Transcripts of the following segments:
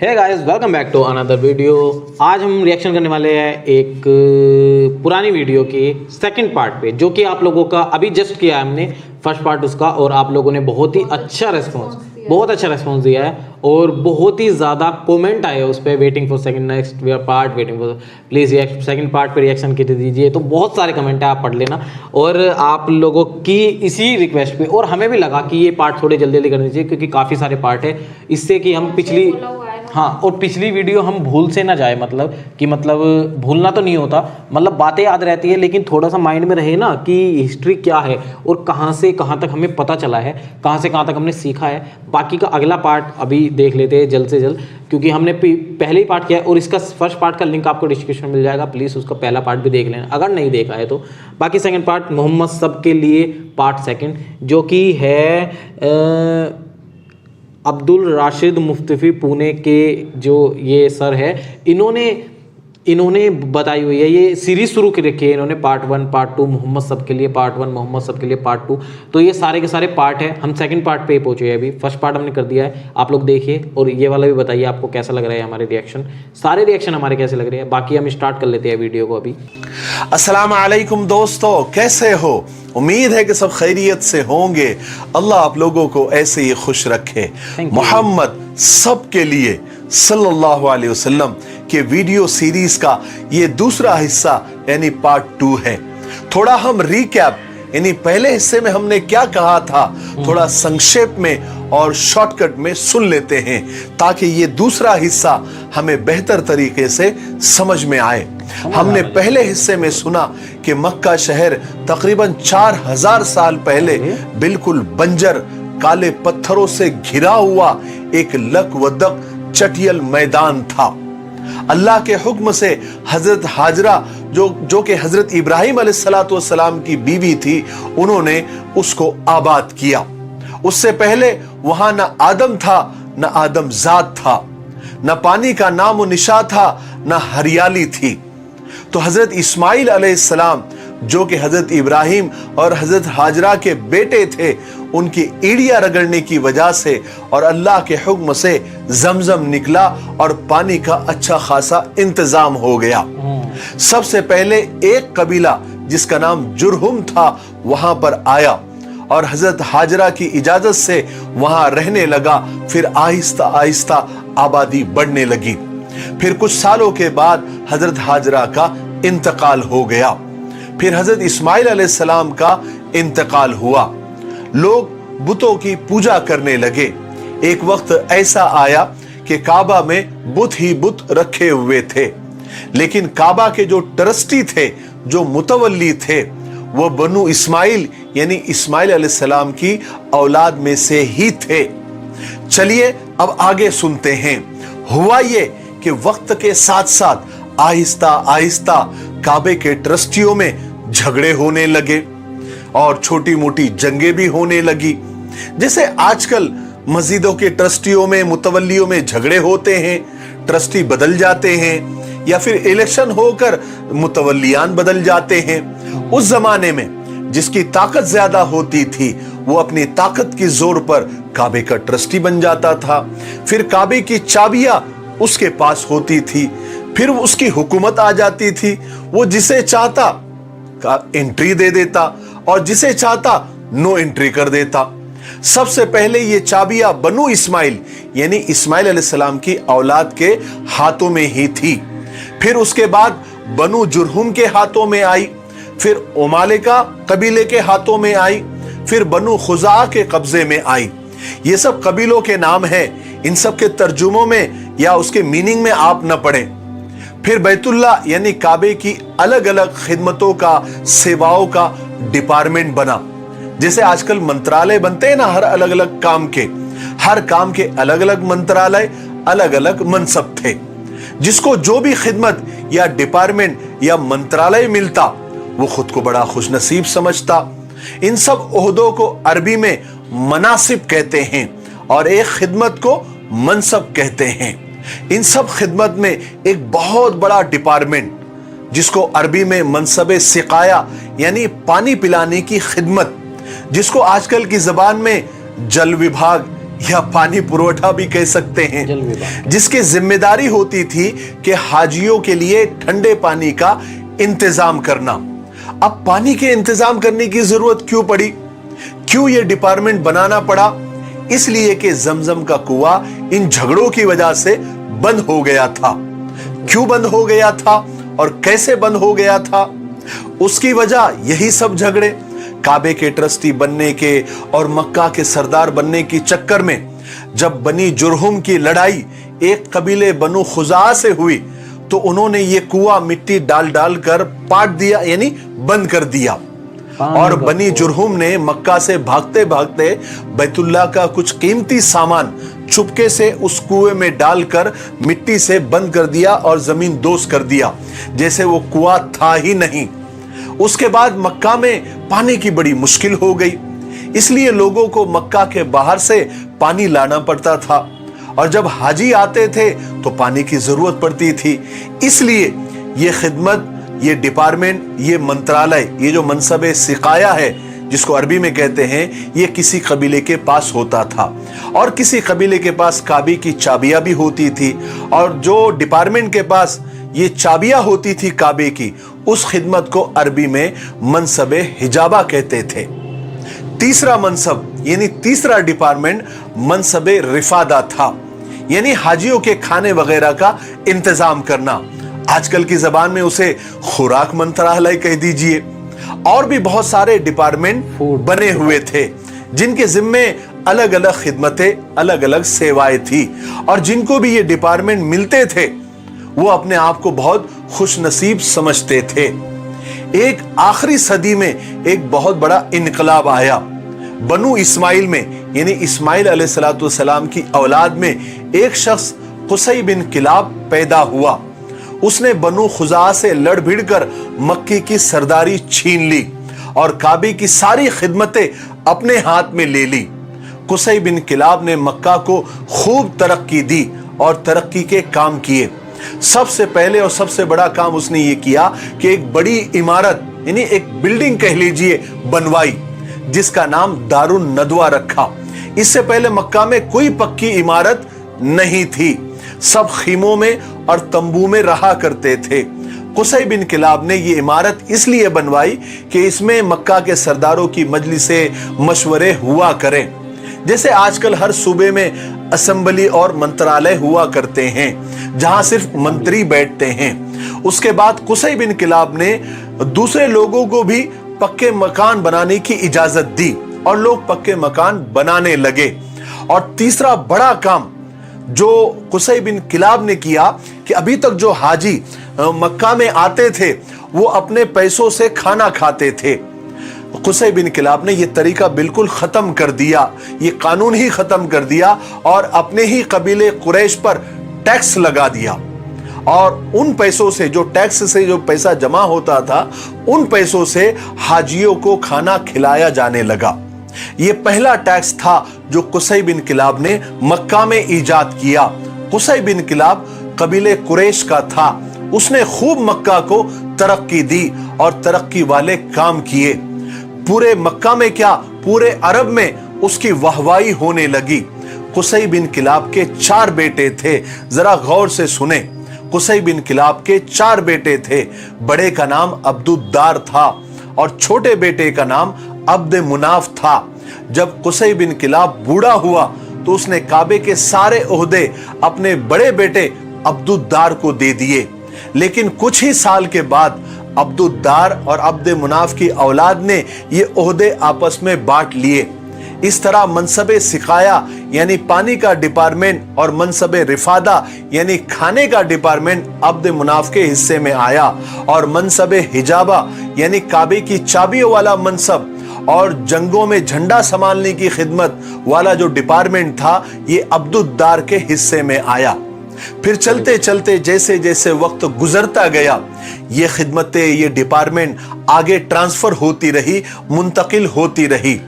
Hey guys, welcome back to another video. आज हम reaction करने वाले हैं एक पुरानी वीडियो की सेकंड पार्ट पे, जो कि आप लोगों का अभी जस्ट किया है हमने फर्स्ट पार्ट उसका, और आप लोगों ने बहुत ही अच्छा रेस्पॉन्स दिया है और बहुत ही ज़्यादा कमेंट आए उस पर, waiting for second next part, waiting for please second part पे रिएक्शन के दीजिए। तो बहुत सारे कमेंट है, आप पढ़ लेना। और आप लोगों की इसी रिक्वेस्ट पे और हमें भी लगा कि ये पार्ट थोड़े जल्दी करने चाहिए, क्योंकि काफ़ी सारे पार्ट है, इससे कि हम और पिछली वीडियो हम भूल से ना जाए, मतलब भूलना तो नहीं होता, मतलब बातें याद रहती है, लेकिन थोड़ा सा माइंड में रहे ना कि हिस्ट्री क्या है और कहाँ से कहाँ तक हमें पता चला है, कहाँ से कहाँ तक हमने सीखा है। बाकी का अगला पार्ट अभी देख लेते हैं जल्द से जल्द, क्योंकि हमने पहले ही पार्ट किया है और इसका फर्स्ट पार्ट का लिंक आपको डिस्क्रिप्शन में मिल जाएगा। प्लीज़ उसका पहला पार्ट भी देख लेना अगर नहीं देखा है तो। बाकी सेकंड पार्ट मोहम्मद सब के लिए पार्ट सेकंड, जो कि है अब्दुल राशिद मुफ्ती पुणे के जो ये सर है, इन्होंने बताई हुई है। ये सीरीज शुरू कर रखी है इन्होंने, पार्ट 1 पार्ट 2 मोहम्मद सब के लिए पार्ट 1, मोहम्मद सब के लिए पार्ट 2। तो ये सारे के सारे पार्ट हैं। हम सेकंड पार्ट पे पहुंचे हैं, अभी फर्स्ट पार्ट हमने कर दिया है। आप लोग देखिए और ये वाला भी बताइए आपको कैसा लग रहा है हमारे रिएक्शन, सारे रिएक्शन हमारे कैसे लग रहे हैं। बाकी हम स्टार्ट कर लेते हैं वीडियो को अभी। अस्सलाम वालेकुम दोस्तों, कैसे हो? उम्मीद है कि सब खैरियत से होंगे। अल्लाह आप लोगों को ऐसे ही खुश रखे। मोहम्मद सब के लिए सल्लल्लाहु अलैहि वसल्लम के वीडियो सीरीज का ये दूसरा हिस्सा यानी पार्ट 2 है। थोड़ा हम रिकैप यानी पहले हिस्से में हमने क्या कहा था थोड़ा संक्षेप में और शॉर्टकट में सुन लेते हैं, ताकि ये दूसरा हिस्सा हमें बेहतर तरीके से समझ में आए। हमने पहले हिस्से में सुना कि मक्का शहर तकरीबन 4000 साल पहले बिल्कुल बंजर काले पत्थरों से घिरा हुआ एक लकवदक चटियल मैदान था। अल्लाह के हुक्म से हजरत हाजरा जो कि हजरत इब्राहिम अलैहिस्सलाम की बीवी थी, उन्होंने उसको आबाद किया। उससे पहले वहां न आदम था न आदम जात था, न पानी का नामो निशा था न हरियाली थी। तो हजरत इस्माइल अलैहिस्सलाम जो कि हजरत इब्राहिम और हजरत हाजरा के बेटे थे, उनकी ईड़ियां रगड़ने की वजह से और अल्लाह के हुक्म से जमजम निकला और पानी का अच्छा खासा इंतजाम हो गया। सबसे पहले एक कबीला जिसका नाम जुरहुम था वहां पर आया और हजरत हाजरा की इजाजत से वहां रहने लगा। फिर आहिस्ता आहिस्ता आबादी बढ़ने लगी। फिर कुछ सालों के बाद हजरत हाजरा का इंतकाल हो गया। फिर हजरत इस्माइल अलैहिस्सलाम का इंतकाल हुआ। लोग बुतों की पूजा करने लगे। एक वक्त ऐसा आया कि काबा में बुत ही बुत रखे हुए थे, लेकिन काबा के जो ट्रस्टी थे, जो मुतवल्ली थे, वो बनु इस्माइल यानी इस्माइल अलैहिस्सलाम की औलाद में से ही थे। चलिए अब आगे सुनते हैं। हुआ ये कि वक्त के साथ साथ आहिस्ता आहिस्ता काबे के ट्रस्टियों में झगड़े होने लगे और छोटी मोटी जंगें भी होने लगी। जैसे आजकल मस्जिदों के ट्रस्टियों में, मुतवल्लियों में झगड़े होते हैं, ट्रस्टी बदल जाते हैं या फिर इलेक्शन होकर मुतवल्लियान बदल जाते हैं। उस जमाने में जिसकी ताकत ज्यादा होती थी वो अपनी ताकत की जोर पर काबे का ट्रस्टी बन जाता था। फिर काबे की चाबियां उसके पास होती थी, फिर उसकी हुकूमत आ जाती थी। वो जिसे चाहता का एंट्री दे देता और जिसे चाहता नो एंट्री कर देता। सबसे पहले ये चाबियां बनु इस्माइल यानी इस्माइल अलैहिस्सलाम की औलाद के हाथों में ही थी। फिर उसके बाद बनु जुरहुम के हाथों में आई, फिर उमालिका कबीले के हाथों में आई, फिर बनु खुजा के कब्जे में आई। ये सब कबीलों के नाम हैं, इन सब के तर्जुमों में या उसके मीनिंग में आप न पढ़ें। फिर बैतुल्लाह यानी काबे की अलग अलग खिदमतों का, सेवाओं का डिपार्टमेंट बना। जैसे आजकल मंत्रालय बनते हैं ना, हर अलग अलग काम के, हर काम के अलग अलग मंत्रालय, अलग अलग मनसब थे। जिसको जो भी खिदमत या डिपार्टमेंट या मंत्रालय मिलता वो खुद को बड़ा खुशनसीब समझता। इन सब ओहदों को अरबी में मनासिब कहते हैं और एक खिदमत को मनसब कहते हैं। इन सब खिदमत में एक बहुत बड़ा डिपार्टमेंट जिसको अरबी में मनसबे सिकाया यानी पानी पिलाने की खिदमत, जिसको आजकल की जबान में जल विभाग या पानी पुरोठा भी कह सकते हैं, जल विभाग, जिसकी जिम्मेदारी होती थी कि हाजियों के लिए ठंडे पानी का इंतजाम करना। अब पानी के इंतजाम करने की जरूरत क्यों पड़ी, क्यों यह डिपार्टमेंट बनाना पड़ा? इसलिए कि जमजम का कुआं इन झगड़ों की वजह से बंद हो गया था। क्यों बंद हो गया था और कैसे बंद हो गया था? उसकी वजह यही सब झगड़े, काबे के ट्रस्टी बनने के और मक्का के सरदार बनने की चक्कर में जब बनी जुरहुम की लड़ाई एक कबीले बनु खुजा से हुई तो उन्होंने ये कुआं मिट्टी डाल डाल कर पाट दिया, यानी बंद कर दिया। और बनी जुरहुम ने मक्का से भागते भागते बैतुल्लाह का कुछ कीमती सामान चुपके से उस कुएं में डालकर मिट्टी से बंद कर दिया और जमीन दोस्त कर दिया, जैसे वो कुआं था ही नहीं। उसके बाद मक्का में पानी की बड़ी मुश्किल हो गई, इसलिए लोगों को मक्का के बाहर से पानी लाना पड़ता था और जब हाजी आते थे तो पानी की जरूरत पड़ती थी। इसलिए ये खिदमत, ये डिपार्टमेंट, ये मंत्रालय, ये जो मनसब सिकाया है जिसको अरबी में कहते हैं, ये किसी कबीले के पास होता था और किसी कबीले के पास काबे की चाबियां भी होती थी और जो डिपार्टमेंट के पास ये चाबियां होती थी काबे की, उस खिदमत को अरबी में मनसब हिजाबा कहते थे। तीसरा मनसब यानी तीसरा डिपार्टमेंट मनसब रिफादा था, यानी हाजियों के खाने वगैरह का इंतजाम करना। आजकल की जबान में उसे खुराक मंत्रालय कह दीजिए। और भी बहुत सारे डिपार्टमेंट बने हुए थे जिनके जिम्मे अलग अलग खिदमतें, अलग अलग सेवाएं थी और जिनको भी ये डिपार्टमेंट मिलते थे वो अपने आप को बहुत खुशनसीब समझते थे। एक आखिरी सदी में एक बहुत बड़ा इनकलाब आया। बनु इस्माइल में, यानी इस्माइल अलैहिस्सलाम की औलाद में एक शख्स कुसै बिन किलाब पैदा हुआ। उसने बनु खुजा से लड़ भिड़ कर मक्के की सरदारी छीन ली और काबे की सारी खिदमतें अपने हाथ में ले ली। कुसै बिन किलाब ने मक्का को खूब तरक्की दी और तरक्की के काम किए। सबसे पहले और सबसे बड़ा काम उसने ये किया कि एक बड़ी इमारत, यानी एक बिल्डिंग कह लीजिए, बनवाई जिसका नाम दारुन नदवा रखा। इससे पहले मक्का में कोई पक्की इमारत नहीं थी, सब खीमों में और तंबू में रहा करते थे। कुसै बिन किलाब ने ये इमारत इसलिए बनवाई कि इसमें मक्का के सरदारों की मजलिसें, मशवरे हुआ करें, जैसे आजकल हर सूबे में असेंबली और मंत्रालय हुआ करते हैं जहां सिर्फ मंत्री बैठते हैं। उसके बाद कुसै बिन किलाब ने दूसरे लोगों को भी पक्के मकान बनाने की इजाजत दी और लोग पक्के मकान बनाने लगे। और तीसरा बड़ा काम जो कुसै बिन किलाब ने किया कि अभी तक जो हाजी मक्का में आते थे वो अपने पैसों से खाना खाते थे। कुसै बिन किलाब ने यह तरीका बिल्कुल खत्म कर दिया, ये कानून ही खत्म कर दिया और अपने ही कबीले कुरैश पर टैक्स लगा दिया और उन पैसों से, जो टैक्स से जो पैसा जमा होता था, उन पैसों से हाजियों को खाना खिलाया जाने लगा। ये पहला टैक्स था जो कुसै बिन किलाब ने मक्का में इजाद किया। कुसै बिन किलाब कबीले कुरैश का था, उसने खूब मक्का को तरक्की दी और तरक्की वाले काम किए। पूरे मक्का में क्या, पूरे अरब में उसकी वाहवाही होने लगी। कुसै बिन किलाब के 4 बेटे थे, जरा गौर से सुने। कुसै बिन किलाब के 4 बेटे थे। बड़े का नाम अब्दुद्दार था और छोटे बेटे का नाम अब्द मुनाफ था। जब कुसै बिन किलाब बूढ़ा हुआ तो उसने काबे के सारे ओहदे अपने बड़े बेटे अब्दुद्दार को दे दिए, लेकिन कुछ ही साल के बाद अब्दुद्दार और अब्द मुनाफ की औलाद ने ये ओहदे आपस में बांट लिए। इस तरह मनसबे सिकाया यानी पानी का डिपार्टमेंट और मनसबे रिफादा यानी खाने का डिपार्टमेंट अब्द मुनाफ के हिस्से में आया और मनसबे हिजाबा यानी काबे की चाबियों वाला मनसब और जंगों में झंडा संभालने की खिदमत वाला जो डिपार्टमेंट था, ये अब्दुद्दार के हिस्से में आया। फिर चलते चलते जैसे जैसे वक्त गुजरता गया, ये खिदमतें, ये डिपार्टमेंट आगे ट्रांसफर होती रही, मुंतकिल होती रही।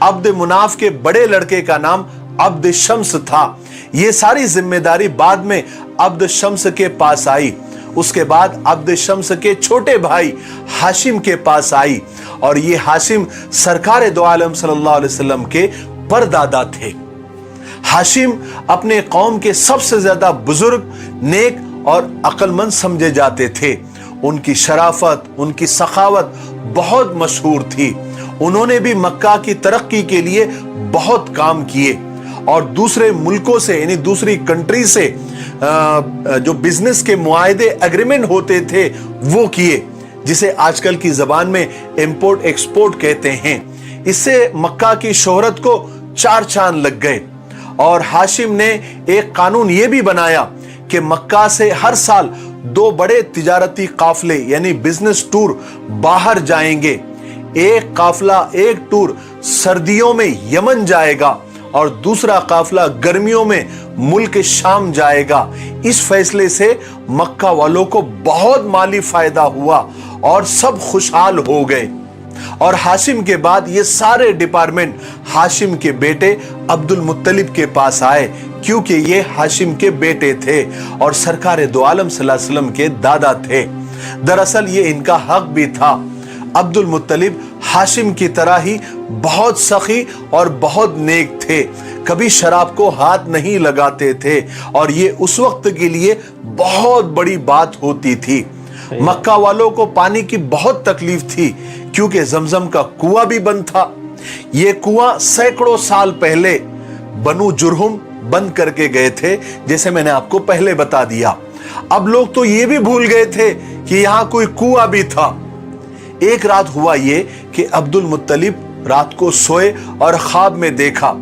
अब्द मुनाफ के बड़े लड़के का नाम अब्द शम्स था। ये सारी जिम्मेदारी बाद में अब्द शम्स के पास आई। उसके बाद अब्द शम्स के छोटे भाई हाशिम के पास आई और ये हाशिम सरकार दो आलम सल्लल्लाहु अलैहि वसल्लम के परदादा थे। हाशिम अपने कौम के सबसे ज्यादा बुजुर्ग, नेक और अक्लमंद समझे जाते थे। उनकी शराफत, उनकी सखावत बहुत मशहूर थी। उन्होंने भी मक्का की तरक्की के लिए बहुत काम किए और दूसरे मुल्कों से यानी दूसरी कंट्री से जो बिजनेस के मुआहदे एग्रीमेंट होते थे वो किए, जिसे आजकल की जबान में इंपोर्ट एक्सपोर्ट कहते हैं। इससे मक्का की शोहरत को चार चांद लग गए और हाशिम ने एक कानून यह भी बनाया कि मक्का से हर साल 2 बड़े तिजारती काफले यानी बिजनेस टूर बाहर जाएंगे। एक काफला, एक टूर सर्दियों में यमन जाएगा और दूसरा काफला गर्मियों में मुल्क शाम जाएगा। इस फैसले से मक्का वालों को बहुत माली फायदा हुआ और सब खुशहाल हो गए। और हाशिम के बाद ये सारे डिपार्टमेंट हाशिम के बेटे अब्दुल मुत्तलिब के पास आए, क्योंकि ये हाशिम के बेटे थे और सरकार दो आलम सल्लल्लाहु अलैहि वसल्लम के दादा थे। दरअसल ये इनका हक भी था। अब्दुल मुत्तलिब हाशिम की तरह ही बहुत सखी और बहुत नेक थे, कभी शराब को हाथ नहीं लगाते थे और ये उस वक्त के लिए बहुत बड़ी बात होती थी। मक्का वालों को पानी की बहुत तकलीफ थी क्योंकि जमजम का कुआं भी बंद था। ये कुआं सैकड़ों साल पहले बनु जुरहुम बंद करके गए थे, जैसे मैंने आपको पहले बता दिया। अब लोग तो ये भी भूल गए थे कि यहां कोई कुआं भी था। एक रात हुआ ये कि अब्दुल मुत्तलिब रात को सोए और ख्वाब में देखा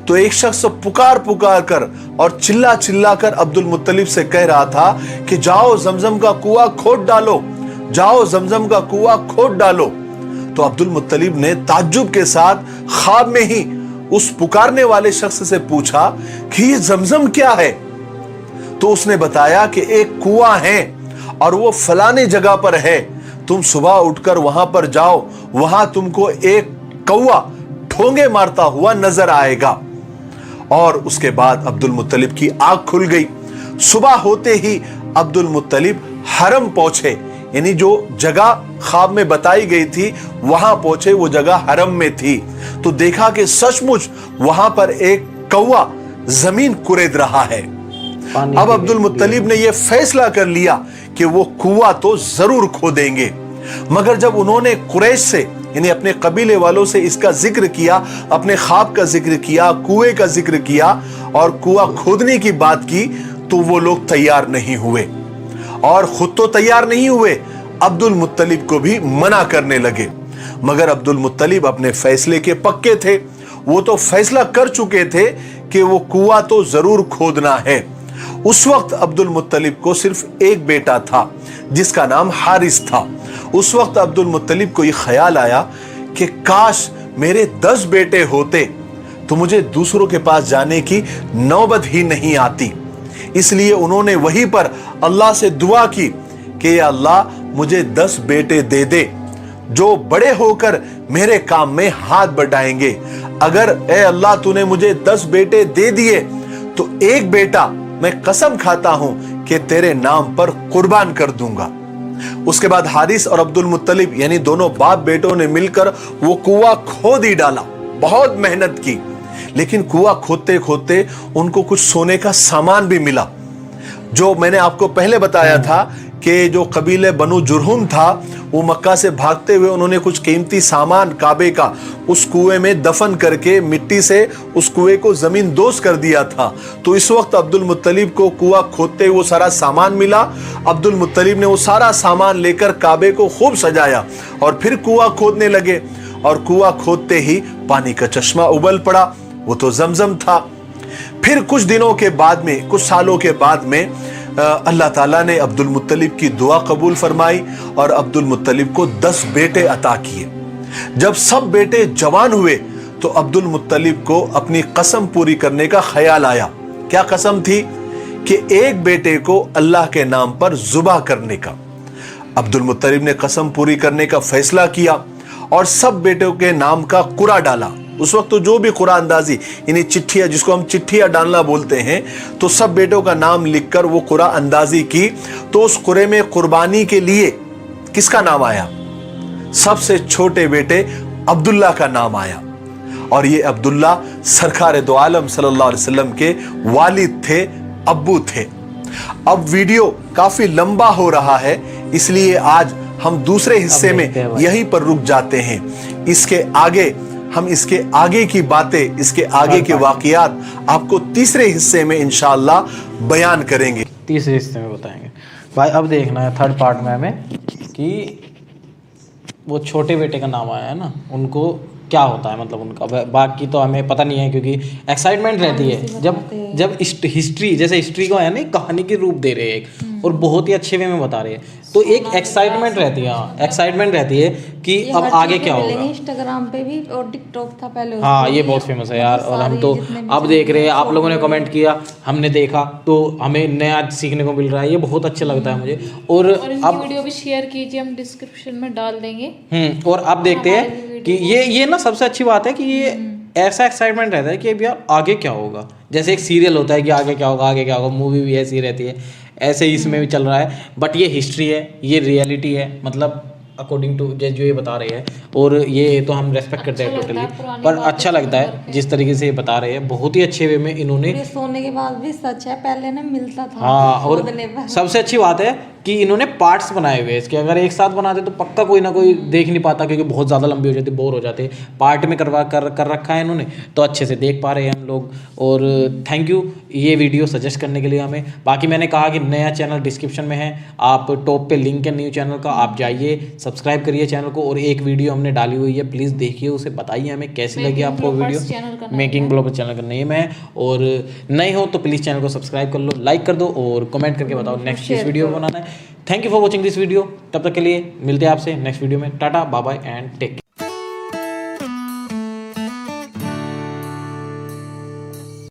तो एक शख्स पुकार पुकार कर और चिल्ला चिल्ला कर अब्दुल मुत्तलिब से कह रहा था कि जाओ जमजम का कुआं खोद डालो, जाओ जमजम का कुआं खोद डालो। तो अब्दुल मुत्तलिब ने ताज्जुब के साथ ख्वाब में ही उस पुकारने वाले शख्स से पूछा कि ये जमजम क्या है। तो उसने बताया कि एक कुआं है और वो फलाने जगह पर है, तुम सुबह उठकर वहां पर जाओ, वहां तुमको एक कौवा ठोंगे मारता हुआ नजर आएगा। और उसके बाद अब्दुल मुत्तलिब की आंख खुल गई। सुबह होते ही अब्दुल मुत्तलिब हरम पहुंचे, यानी जो जगह ख्वाब में बताई गई थी वहां पहुंचे, वो जगह हरम में थी। तो देखा कि सचमुच वहां पर एक कौवा जमीन कुरेद रहा है। अब अब्दुल मुत्तलिब ने यह फैसला कर लिया कि वो कुआं तो जरूर खोदेंगे। मगर जब उन्होंने कुरैश से यानी अपने कबीले वालों से इसका जिक्र किया, अपने ख्वाब का जिक्र किया, कुएं का जिक्र किया और कुआं खोदने की बात की, तो वो लोग तैयार नहीं हुए और खुद तो तैयार नहीं हुए, अब्दुल मुत्तलिब को भी मना करने लगे। मगर अब्दुल मुत्तलिब अपने फैसले के पक्के थे। वो तो फैसला कर चुके थे कि वो कुआं तो जरूर खोदना है। उस वक्त अब्दुल मुत्तलिब को सिर्फ एक बेटा था जिसका नाम हारिस था। उस वक्त अब्दुल मुत्तलिब को यह ख्याल आया कि काश मेरे 10 बेटे होते तो मुझे दूसरों के पास जाने की नौबत ही नहीं आती। इसलिए उन्होंने वहीं पर अल्लाह से दुआ की कि या अल्लाह मुझे 10 बेटे दे दे जो बड़े होकर मेरे काम में हाथ बटाएंगे। अगर ए अल्लाह तूने मुझे 10 बेटे दे दिए तो एक बेटा मैं कसम खाता हूं कि तेरे नाम पर कुर्बान कर दूंगा। उसके बाद हारिस और अब्दुल मुत्तलिब यानी दोनों बाप बेटों ने मिलकर वो कुआं खोद ही डाला। बहुत मेहनत की, लेकिन कुआं खोदते खोदते उनको कुछ सोने का सामान भी मिला। जो मैंने आपको पहले बताया था कि जो कबीले बनु जुरहुम था वो मक्का से भागते हुए उन्होंने कुछ कीमती सामान काबे का उस कुएं में दफन करके मिट्टी से उस कुएं को जमीन दोज कर दिया था। तो इस वक्त अब्दुल मुत्तलिब को कुआं खोदते वो सारा सामान मिला। अब्दुल मुत्तलिब ने वो सारा सामान लेकर काबे को खूब सजाया और फिर कुआं खोदने लगे और कुआं खोदते ही पानी का चश्मा उबल पड़ा, वो तो जमजम था। फिर कुछ दिनों के बाद में, कुछ सालों के बाद में अल्लाह ताला ने अब्दुल मुत्तलिब की दुआ कबूल फरमाई और अब्दुल मुत्तलिब को 10 बेटे अता किए। जब सब बेटे जवान हुए तो अब्दुल मुत्तलिब को अपनी कसम पूरी करने का ख्याल आया। क्या कसम थी? कि एक बेटे को अल्लाह के नाम पर जुबा करने का। अब्दुल मुत्तलिब ने कसम पूरी करने का फैसला किया और सब बेटों के नाम का कुरा डाला। उस वक्त तो जो भी कुरा अंदाजी यानी चिट्ठियां, जिसको हम चिट्ठियां डालना बोलते हैं, तो सब बेटों का नाम लिखकर वो कुरा अंदाजी की। तो उस कुरे में कुर्बानी के लिए किसका नाम आया? सबसे छोटे बेटे अब्दुल्ला का नाम आया। اور یہ عبداللہ سرکار دو عالم صلی اللہ علیہ وسلم کے والد تھے, ابو تھے. اب ویڈیو کافی لمبا ہو رہا ہے, اس لیے آج ہم دوسرے حصے میں یہیں پر رک جاتے ہیں. اس کے آگے ہم اس کے آگے کی باتیں, اس کے آگے کے واقعات آپ کو تیسرے حصے میں انشاءاللہ بیان کریں گے. تیسرے حصے میں بتائیں گے بھائی. اب دیکھنا ہے تھرڈ پارٹ میں ہمیں کہ وہ چھوٹے بیٹے کا نام آیا ہے نا, ان کو کیا ہوتا ہے, مطلب ان کا باقی تو ہمیں پتہ نہیں ہے کیونکہ ایکسائٹمنٹ رہتی ہے جب ہسٹری, جیسے ہسٹری کو ہے نا کہانی کے روپ دے رہے ہیں ایک, اور بہت ہی اچھے وے میں بتا رہے ہیں, تو ایک ایکسائٹمنٹ رہتی ہے. ہاں ایکسائٹمنٹ رہتی ہے کہ اب آگے کیا ہوگا. انسٹاگرام پہ بھی اور ٹک ٹاک تھا پہلے, ہاں یہ بہت فیمس ہے یار, اور ہم تو اب دیکھ رہے ہیں, آپ لوگوں نے کمنٹ کیا, ہم نے دیکھا, تو ہمیں نیا سیکھنے کو مل رہا ہے, یہ بہت اچھا لگتا ہے مجھے. اور اب ویڈیو بھی شیئر کیجیے, ہم ڈسکرپشن میں ڈال دیں گے. اور اب دیکھتے ہیں کہ یہ نا سب سے اچھی بات ہے کہ یہ ایسا ایکسائٹمنٹ رہتا ہے کہ اب یار آگے کیا ہوگا. جیسے ایک سیریل ہوتا ہے کہ آگے کیا ہوگا, آگے کیا ہوگا, مووی بھی ایسی رہتی ہے, ایسے ہی اس میں بھی چل رہا ہے. بٹ یہ ہسٹری ہے, یہ ریئلٹی ہے, مطلب اکارڈنگ ٹو جو یہ بتا رہے ہیں, اور یہ تو ہم ریسپیکٹ کرتے ہیں ٹوٹلی, پر اچھا لگتا ہے جس طریقے سے یہ بتا رہے ہیں, بہت ہی اچھے وے میں انہوں نے. سونے کے بعد بھی سچ ہے, پہلے نا ملتا تھا. ہاں, اور سب سے اچھی بات ہے کہ انہوں نے پارٹس بنائے ہوئے اس کے, اگر ایک ساتھ بناتے تو پکا کوئی نہ کوئی دیکھ نہیں پاتا, کیونکہ بہت زیادہ لمبی ہو جاتی, بور ہو جاتے. پارٹ میں کر رکھا ہے انہوں نے, تو اچھے سے دیکھ پا رہے ہیں ہم لوگ. اور تھینک یو یہ ویڈیو سجیسٹ کرنے کے لیے ہمیں. باقی میں نے کہا کہ نیا چینل ڈسکرپشن میں ہے, آپ ٹاپ پہ لنک ہے نیو چینل کا, آپ جائیے سبسکرائب کریے چینل کو. اور ایک ویڈیو ہم نے ڈالی ہوئی ہے, پلیز دیکھیے, اسے بتائیے ہمیں کیسی لگی آپ کو ویڈیو. میکنگ بلاگر چینل کا نیم ہے, اور نئے ہو تو پلیز چینل کو سبسکرائب کر لو, لائک کر دو, اور کمنٹ کر کے بتاؤ نیکسٹ کس ویڈیو بنانا ہے. Thank you for watching this video. تب تک کے لیے ملتے ہیں آپ سے نیکسٹ ویڈیو میں. Tata, bye bye and take care.